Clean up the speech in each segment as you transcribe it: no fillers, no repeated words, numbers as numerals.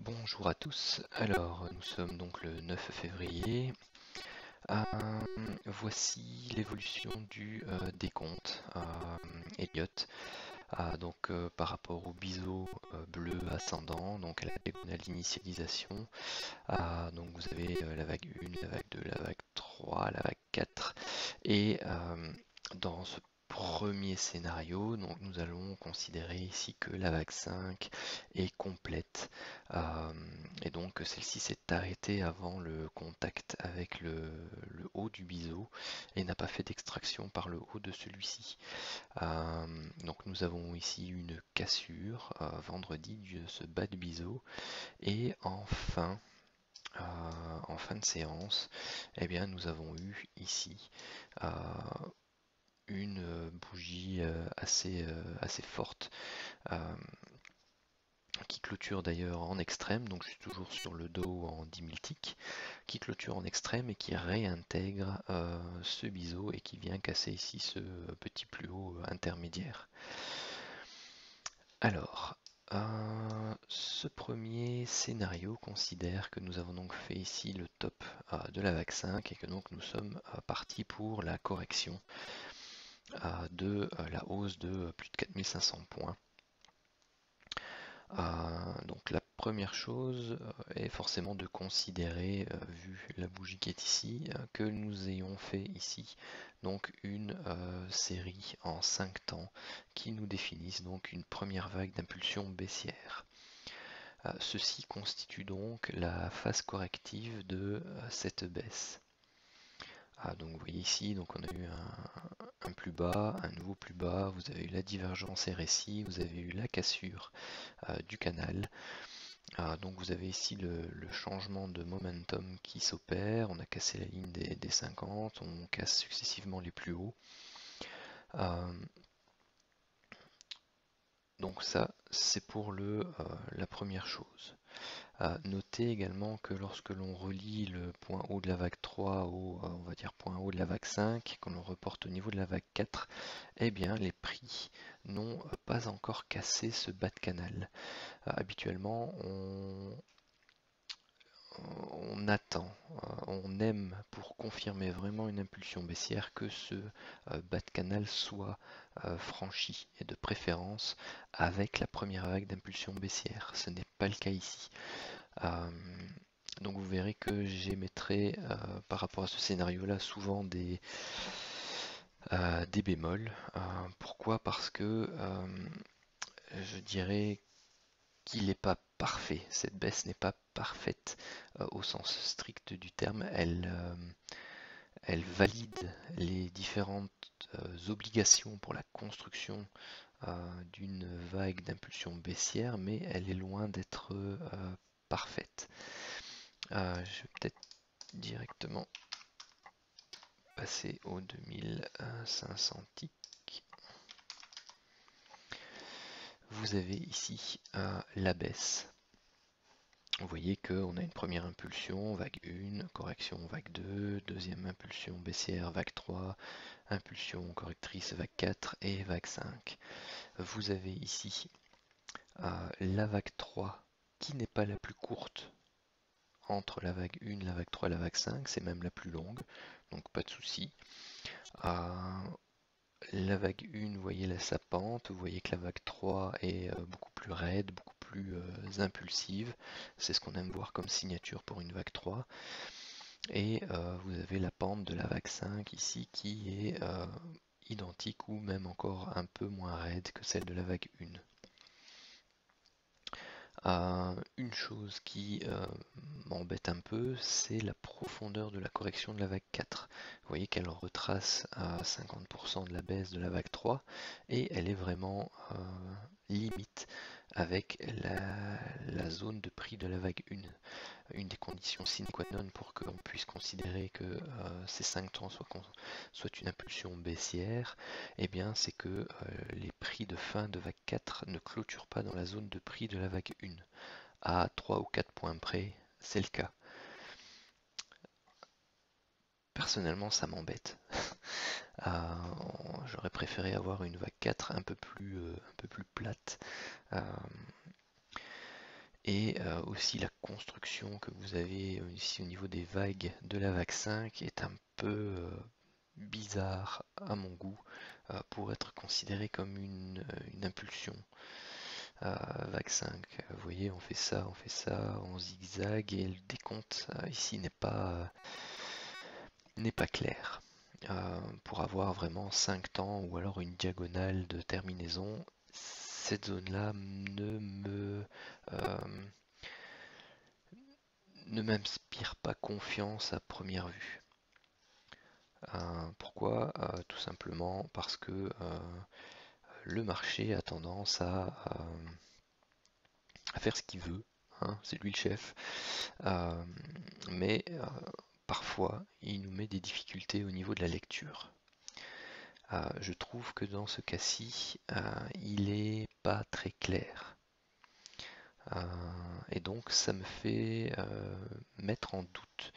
Bonjour à tous, alors nous sommes donc le 9 février. Euh, Voici l'évolution du décompte Elliott. Par rapport au biseau bleu ascendant, donc à la diagonale d'initialisation. Donc vous avez la vague 1, la vague 2, la vague 3, la vague 4. Et dans ce premier scénario, donc nous allons considérer ici que la vague 5 est complète et donc celle-ci s'est arrêtée avant le contact avec le haut du biseau et n'a pas fait d'extraction par le haut de celui-ci. Donc nous avons ici une cassure vendredi de ce bas de biseau et en fin de séance, eh bien, nous avons eu ici une bougie assez forte qui clôture d'ailleurs en extrême, donc je suis toujours sur le dos en 10 000 ticks, qui clôture en extrême et qui réintègre ce biseau et qui vient casser ici ce petit plus haut intermédiaire. Alors, ce premier scénario considère que nous avons donc fait ici le top de la vague 5 et que donc nous sommes partis pour la correction de la hausse de plus de 4500 points. Donc la première chose est forcément de considérer, vu la bougie qui est ici, que nous ayons fait ici donc une série en 5 temps qui nous définissent donc une première vague d'impulsion baissière. Ceci constitue donc la phase corrective de cette baisse. Donc vous voyez ici, donc on a eu un plus bas, un nouveau plus bas, vous avez eu la divergence RSI, vous avez eu la cassure du canal. Donc vous avez ici le changement de momentum qui s'opère, on a cassé la ligne des 50, on casse successivement les plus hauts. Donc ça, c'est pour la première chose. Notez également que lorsque l'on relie le point haut de la vague 3 au on va dire point haut de la vague 5, que l'on reporte au niveau de la vague 4, eh bien les prix n'ont pas encore cassé ce bas de canal. Habituellement, on attend, on aime pour confirmer vraiment une impulsion baissière que ce bas de canal soit franchi et de préférence avec la première vague d'impulsion baissière. Ce n'est pas le cas ici. Donc vous verrez que j'émettrai par rapport à ce scénario-là souvent des bémols. Pourquoi? Parce que je dirais qu'il n'est pas parfait. Cette baisse n'est pas parfaite au sens strict du terme. Elle valide les différentes obligations pour la construction d'une vague d'impulsion baissière, mais elle est loin d'être parfaite. Je vais peut-être directement passer aux 2500 ticks. Vous avez ici la baisse. Vous voyez qu'on a une première impulsion, vague 1, correction vague 2, deuxième impulsion baissière, vague 3, impulsion correctrice, vague 4 et vague 5. Vous avez ici la vague 3 qui n'est pas la plus courte entre la vague 1, la vague 3 et la vague 5, c'est même la plus longue, donc pas de souci. La vague 1, vous voyez sa pente, vous voyez que la vague 3 est beaucoup plus raide, beaucoup plus impulsive. C'est ce qu'on aime voir comme signature pour une vague 3. Et vous avez la pente de la vague 5 ici qui est identique ou même encore un peu moins raide que celle de la vague 1. Une chose qui m'embête un peu, c'est la profondeur de la correction de la vague 4. Vous voyez qu'elle retrace à 50% de la baisse de la vague 3 et elle est vraiment limite avec la zone de prix de la vague 1. Une des conditions sine qua non pour qu'on puisse considérer que ces 5 temps soient une impulsion baissière, eh bien c'est que les prix de fin de vague 4 ne clôturent pas dans la zone de prix de la vague 1. À 3 ou 4 points près, c'est le cas. Personnellement, ça m'embête. J'aurais préféré avoir une vague 4 un peu plus plate. Et aussi la construction que vous avez ici au niveau des vagues de la vague 5 est un peu bizarre à mon goût pour être considéré comme une impulsion. Vague 5, vous voyez, on fait ça, on zigzag et le décompte ici n'est pas clair. Pour avoir vraiment 5 temps ou alors une diagonale de terminaison, cette zone-là euh, ne m'inspire pas confiance à première vue. Pourquoi? Tout simplement parce que le marché a tendance à faire ce qu'il veut, hein, c'est lui le chef, mais parfois il nous met des difficultés au niveau de la lecture. Je trouve que dans ce cas-ci, il est pas très clair. Et donc ça me fait mettre en doute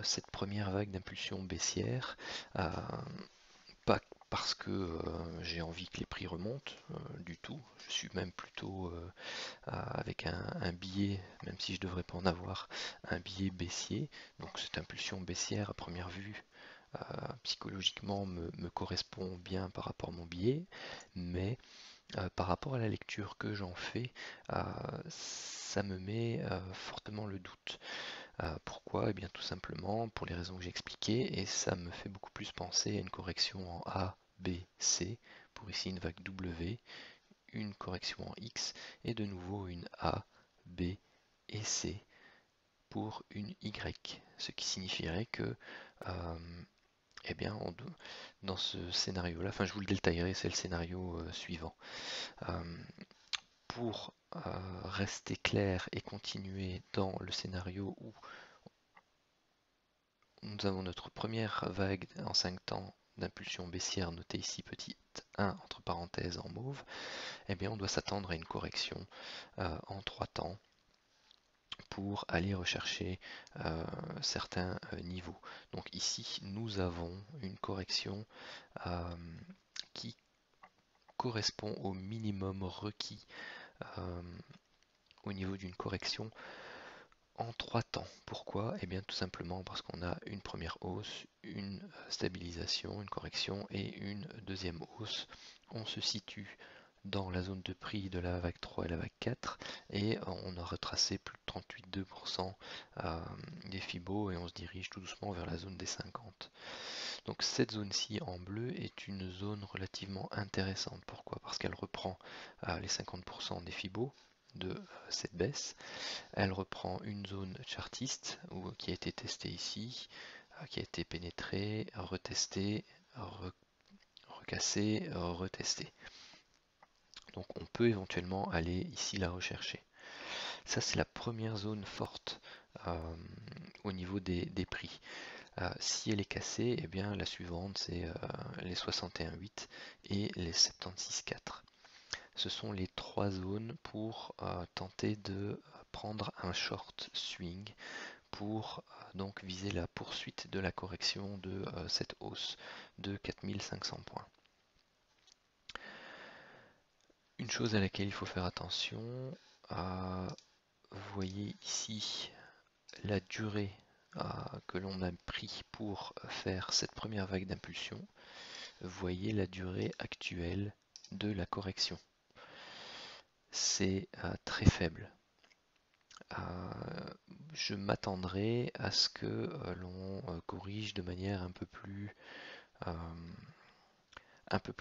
cette première vague d'impulsion baissière, pas parce que j'ai envie que les prix remontent du tout, je suis même plutôt avec un biais, même si je ne devrais pas en avoir, un biais baissier, donc cette impulsion baissière à première vue psychologiquement me correspond bien par rapport à mon biais, mais par rapport à la lecture que j'en fais, ça me met fortement le doute. Pourquoi? Eh bien tout simplement pour les raisons que j'ai expliquées, et ça me fait beaucoup plus penser à une correction en A, B, C, pour ici une vague W, une correction en X, et de nouveau une A, B et C pour une Y, ce qui signifierait que eh bien, dans ce scénario-là, enfin je vous le détaillerai, c'est le scénario suivant. Pour rester clair et continuer dans le scénario où nous avons notre première vague en 5 temps d'impulsion baissière notée ici petit 1 entre parenthèses en mauve, eh bien on doit s'attendre à une correction en 3 temps pour aller rechercher certains niveaux. Donc ici nous avons une correction qui correspond au minimum requis au niveau d'une correction en 3 temps. Pourquoi? Eh bien tout simplement parce qu'on a une première hausse, une stabilisation, une correction et une deuxième hausse. On se situe dans la zone de prix de la vague 3 et la vague 4 et on a retracé plus de 38,2% des Fibos et on se dirige tout doucement vers la zone des 50. Donc cette zone-ci en bleu est une zone relativement intéressante. Pourquoi? Parce qu'elle reprend les 50% des Fibos de cette baisse. Elle reprend une zone chartiste qui a été testée ici, qui a été pénétrée, retestée, recassée, retestée. Donc on peut éventuellement aller ici la rechercher. Ça c'est la première zone forte au niveau des prix. Si elle est cassée, eh bien la suivante c'est les 61,8 et les 76,4. Ce sont les trois zones pour tenter de prendre un short swing pour donc viser la poursuite de la correction de cette hausse de 4500 points. Une chose à laquelle il faut faire attention, vous voyez ici la durée que l'on a pris pour faire cette première vague d'impulsion. Vous voyez la durée actuelle de la correction. C'est très faible. Je m'attendrai à ce que l'on corrige de manière un peu plus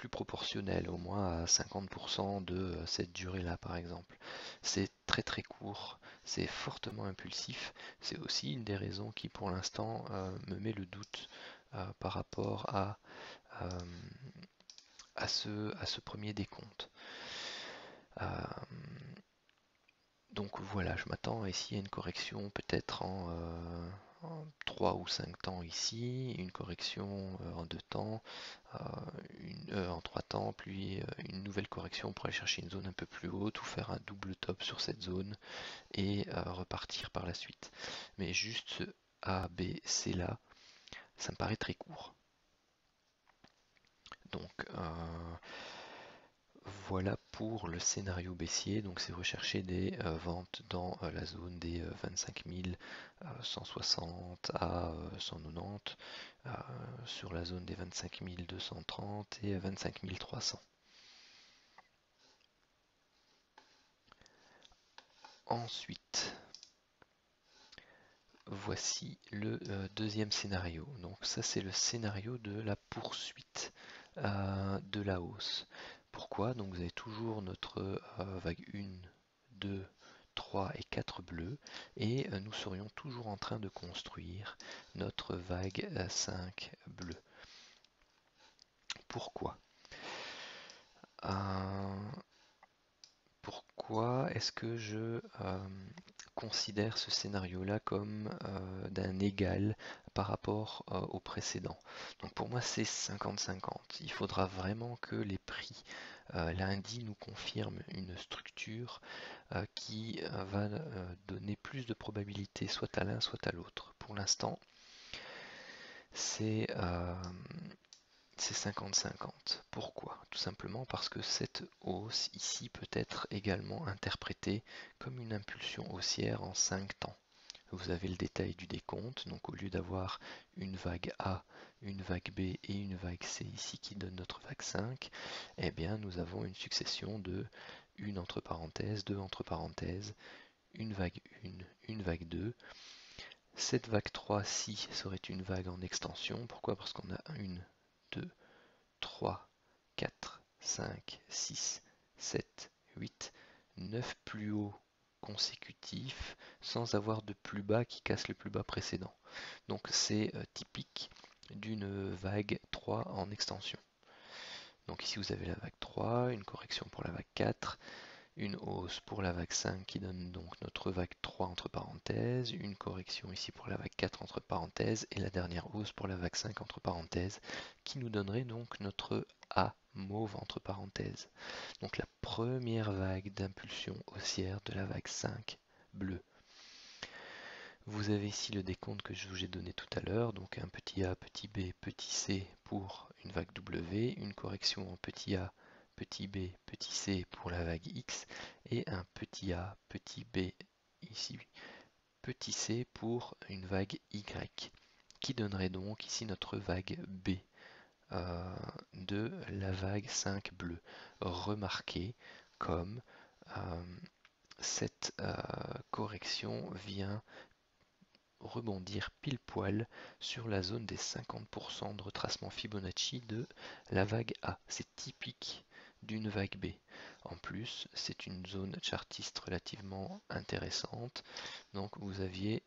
proportionnelle, au moins à 50% de cette durée-là par exemple. C'est très très court, c'est fortement impulsif, c'est aussi une des raisons qui pour l'instant me met le doute par rapport à ce premier décompte. Donc voilà, je m'attends ici à une correction peut-être en 3 ou 5 temps ici, une correction en 2 temps, en 3 temps, puis une nouvelle correction pour aller chercher une zone un peu plus haute ou faire un double top sur cette zone et repartir par la suite. Mais juste ce A, B, C là, ça me paraît très court. Donc voilà pour le scénario baissier, donc c'est rechercher des ventes dans la zone des 25 160 à 190, sur la zone des 25 230 et 25 300. Ensuite, voici le deuxième scénario. Donc ça c'est le scénario de la poursuite de la hausse. Pourquoi? Donc vous avez toujours notre vague 1, 2, 3 et 4 bleus et nous serions toujours en train de construire notre vague 5 bleue. Pourquoi? Pourquoi est-ce que je considère ce scénario-là comme d'un égal par rapport au précédent? Donc pour moi c'est 50-50. Il faudra vraiment que les prix lundi nous confirment une structure qui va donner plus de probabilité soit à l'un soit à l'autre. Pour l'instant c'est 50-50. Pourquoi? Tout simplement parce que cette hausse ici peut être également interprétée comme une impulsion haussière en 5 temps. Vous avez le détail du décompte, donc au lieu d'avoir une vague A, une vague B et une vague C ici qui donne notre vague 5, eh bien nous avons une succession de 1 entre parenthèses, 2 entre parenthèses, une vague 1, une vague 2. Cette vague 3-ci serait une vague en extension. Pourquoi? Parce qu'on a 1, 2, 3, 4, 5, 6, 7, 8, 9 plus hauts consécutifs sans avoir de plus bas qui casse le plus bas précédent. Donc c'est typique d'une vague 3 en extension. Donc ici vous avez la vague 3, une correction pour la vague 4, une hausse pour la vague 5 qui donne donc notre vague 3 entre parenthèses, une correction ici pour la vague 4 entre parenthèses et la dernière hausse pour la vague 5 entre parenthèses qui nous donnerait donc notre A mauve entre parenthèses. Donc la première vague d'impulsion haussière de la vague 5 bleue. Vous avez ici le décompte que je vous ai donné tout à l'heure, donc un petit a, petit b, petit c pour une vague W, une correction en petit a, petit b, petit c pour la vague X, et un petit a, petit b, ici, petit c pour une vague Y, qui donnerait donc ici notre vague B de la vague 5 bleue. Remarquez comme cette correction vient rebondir pile poil sur la zone des 50% de retracement Fibonacci de la vague A. C'est typique d'une vague B. En plus, c'est une zone chartiste relativement intéressante. Donc vous aviez,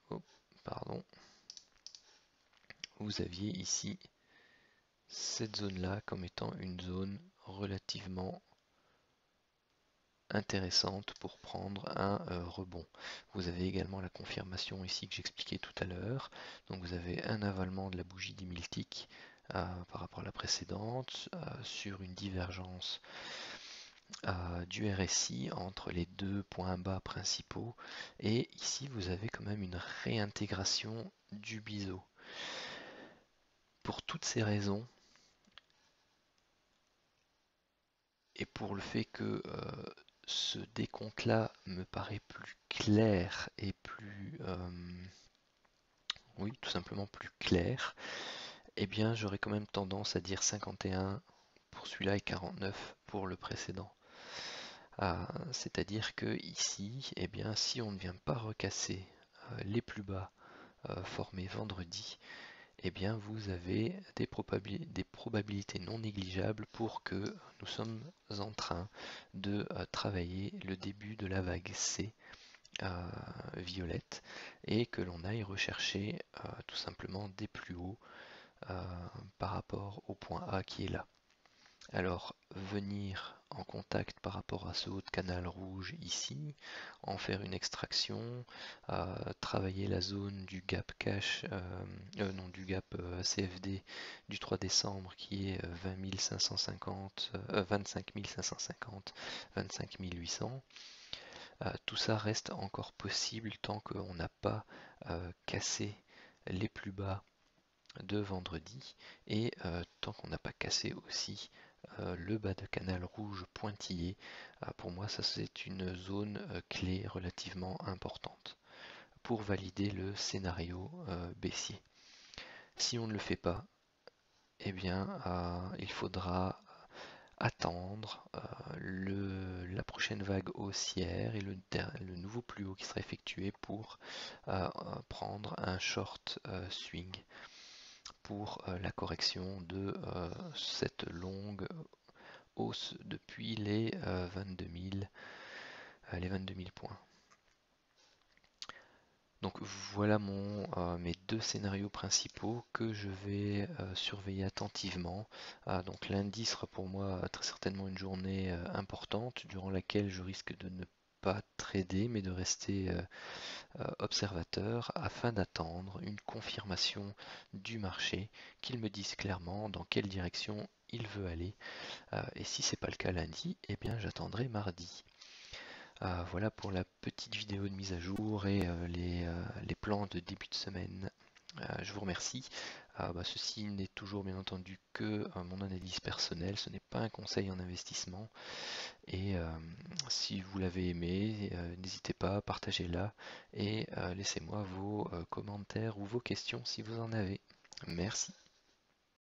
oh, pardon, vous aviez ici cette zone-là comme étant une zone relativement intéressante pour prendre un rebond. Vous avez également la confirmation ici que j'expliquais tout à l'heure. Donc vous avez un avalement de la bougie 10 000 ticks par rapport à la précédente sur une divergence du RSI entre les deux points bas principaux. Et ici vous avez quand même une réintégration du biseau. Pour toutes ces raisons, et pour le fait que ce décompte-là me paraît plus clair et plus, oui, tout simplement plus clair, eh bien j'aurais quand même tendance à dire 51 pour celui-là et 49 pour le précédent. C'est-à-dire que ici, eh bien, si on ne vient pas recasser les plus bas formés vendredi, eh bien vous avez des probabilités non négligeables pour que nous sommes en train de travailler le début de la vague C violette et que l'on aille rechercher tout simplement des plus hauts par rapport au point A qui est là. Alors venir en contact par rapport à ce haut de canal rouge ici, en faire une extraction, travailler la zone du gap cash, non du gap CFD du 3 décembre qui est 20 550, 25 550, 25 800. Tout ça reste encore possible tant qu'on n'a pas cassé les plus bas de vendredi et tant qu'on n'a pas cassé aussi le bas de canal rouge pointillé. Pour moi, ça c'est une zone clé relativement importante pour valider le scénario baissier. Si on ne le fait pas, eh bien, il faudra attendre la prochaine vague haussière et le nouveau plus haut qui sera effectué pour prendre un short swing pour la correction de cette longue hausse depuis les 22 000 points. Donc voilà mes deux scénarios principaux que je vais surveiller attentivement. Donc lundi sera pour moi très certainement une journée importante durant laquelle je risque de ne pas trader mais de rester observateur afin d'attendre une confirmation du marché, qu'il me dise clairement dans quelle direction il veut aller. Et si c'est pas le cas lundi, eh bien j'attendrai mardi. Voilà pour la petite vidéo de mise à jour et les plans de début de semaine. Je vous remercie. Ceci n'est toujours bien entendu que mon analyse personnelle, ce n'est pas un conseil en investissement. Et si vous l'avez aimé, n'hésitez pas, partagez-la et laissez-moi vos commentaires ou vos questions si vous en avez. Merci.